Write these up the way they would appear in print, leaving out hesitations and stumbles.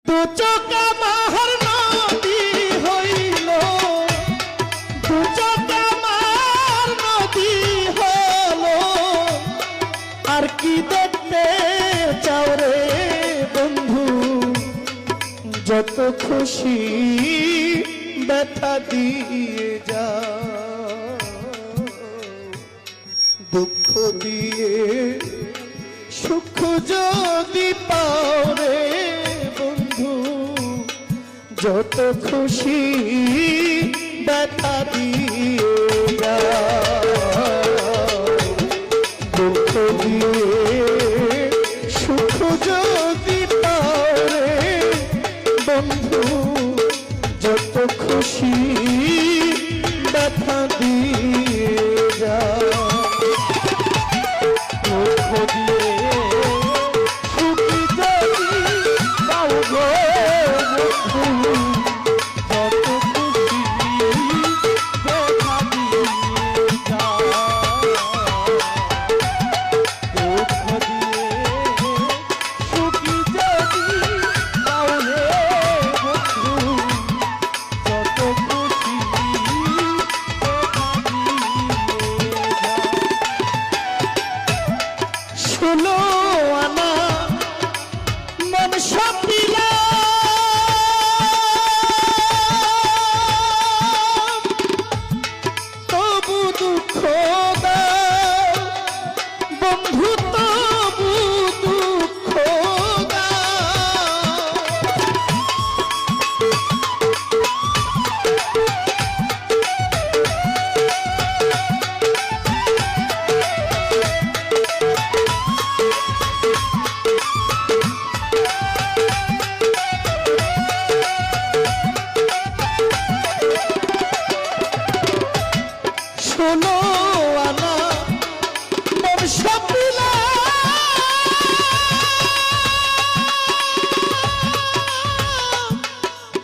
দু চোখা মাহার নদী হইল, দু চোখা মাহার নদী হলো, আর কি দেখতে চাও রে বন্ধু, যত খুশি ব্যথা দিয়ে যা, দুঃখ দিয়ে সুখ যদি পাও রে বন্ধু, যত খুশি ব্যথা দিয়ে যা, দুঃখ দিয়ে সুখ যদি পাও রে বন্ধু, যত খুশি ব্যথা দিয়ে যা, দুঃখ দিয়ে সুখী যদি পাও গো বন্ধু, যত খুশি ব্যথা দিয়ে যা, দুঃখ দিয়ে সুখী যদি পাও রে বন্ধু, যত খুশি ব্যথা দিয়ে যা। ষোলো আনা মন সপিলাম, তবু দুঃখ দাও বন্ধু, তবু দুঃখ দাও, ষোলো আনা মন সপিলাম,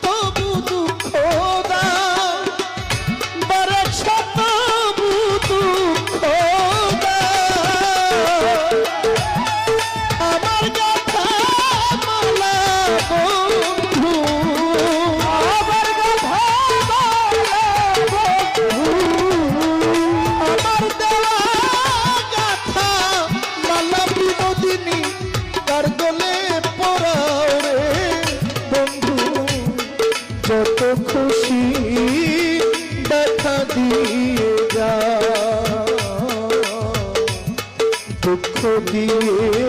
তবু দুঃখ দাও বরছ, তবু দুঃখ দাও, আমার কথা মালা বন্ধু, আমার কথা মালা বন্ধু, আমার দেওয়া গাথা মালা বিনোদিনী কার গলে পরাও রে বন্ধু, যত খুশি ব্যথা দিয়ে যা, দুঃখ দিয়ে